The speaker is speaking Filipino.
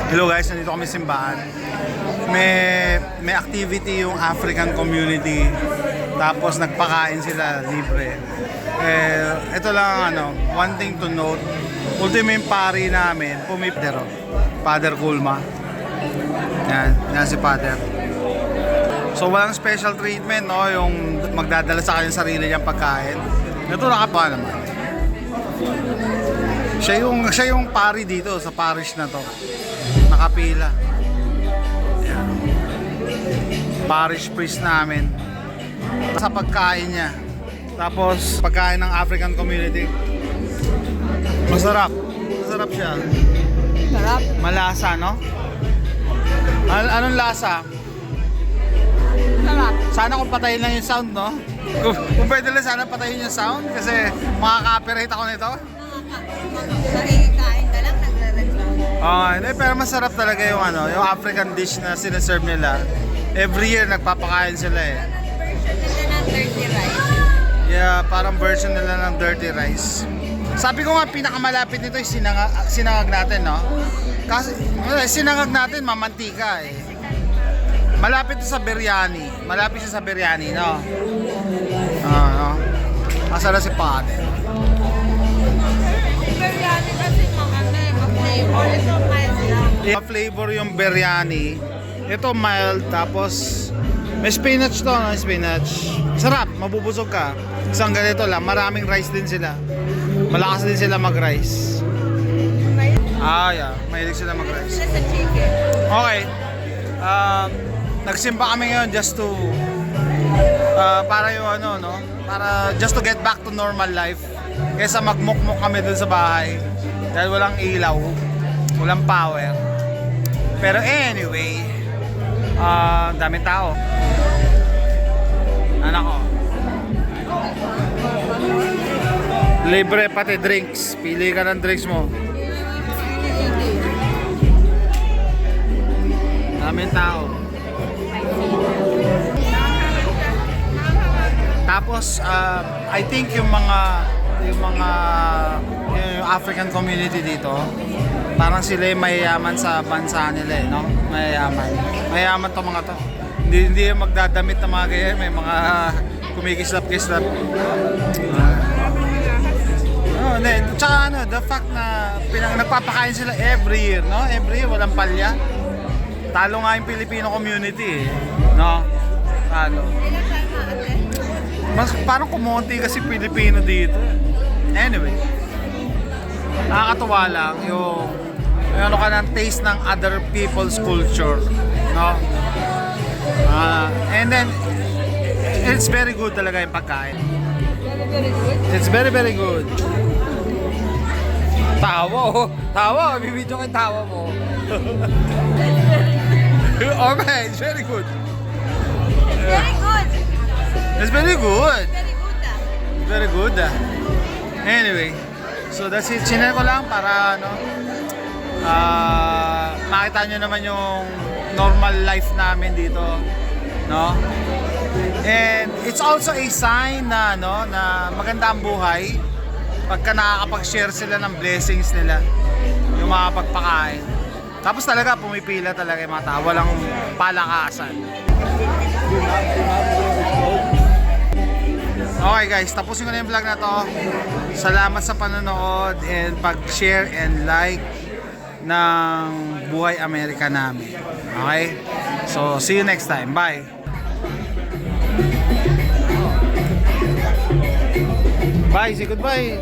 Hello guys, nandito kami sa simbahan. May activity yung African community. Tapos nagpakain sila libre. Ito lang one thing to note. Ultimo yung pari namin, pumipdero. Father Kulma. Yan si Father. So walang special treatment, no? Yung magdadala sa kanyang sarili niyang pagkain. Ito nakapa naman. Siya yung pari dito sa parish na to. Nakapila. Ayan. Parish priest namin. Sa pagkain niya. Tapos pagkain ng African community. Masarap. Masarap siya. Sarap. Malasa, no? Anong lasa? Sarap. Sana kung patayin lang yung sound, no? Kung pwede lang sana patayin yung sound kasi makaka-copyright ako nito. Nakikikain ka lang, nagre-reklamo. Pero masarap talaga yung yung African dish na sinaserve nila. Every year nagpapakain sila eh. Version nila ng dirty rice. Yeah, parang version nila ng dirty rice. Sabi ko nga pinakamalapit nito yung sinangag natin, no? Kasi sinangag natin mamantika eh. Malapit to sa biryani. Malapit siya sa biryani, no? No? Masarap si Pate. Biryani kasi ma-flavor. Ito mild lang. Ma-flavor yung biryani. Ito mild, tapos may spinach to, no? Spinach. Sarap, mabubusog ka. Isang ganito lang, maraming rice din sila. Malakas din sila mag-rice. Yeah, mahilig sila mag-rice. Sila sa chicken. Okay. Nagsimba kami ngayon just to para yung para just to get back to normal life. Kaysa magmukmuk kami dun sa bahay. Dahil walang ilaw, walang power. Pero anyway, daming tao. Anak ko. Libre pati drinks. Pili ka ng drinks mo. Daming tao. Tapos I think yung African community dito, parang sila yung mayayaman sa bansa nila, no? Mayayaman to mga to. Hindi yung magdadamit na mga ganyan, may mga kumikislap-kislap. Tsaka the fact na nagpapakain sila every year, no? Every year walang palya. Talo nga yung Filipino community, no? Talo. Mas parang kumonti kasi Pilipino dito. Anyway, nakakatuwa lang yung ka ng taste ng other people's culture, no? And then it's very good talaga yung pagkain. Very good. It's very very good. Tawa, bibidyo kay tawa mo. Okay, it's very good. Very good. It's very good. Very good Very good. Anyway, so that's it. Sinare ko lang para makita nyo naman yung normal life namin dito, no? And it's also a sign na na maganda ang buhay pagka nakakapag-share sila ng blessings nila, yung mga pagpakain. Tapos talaga pumipila talaga yung mga tao, walang palakasan. Okay guys, tapusin ko na yung vlog na to. Salamat sa panonood and pag-share and like ng Buhay Amerika namin. Okay? So, see you next time. Bye! Bye! Say goodbye!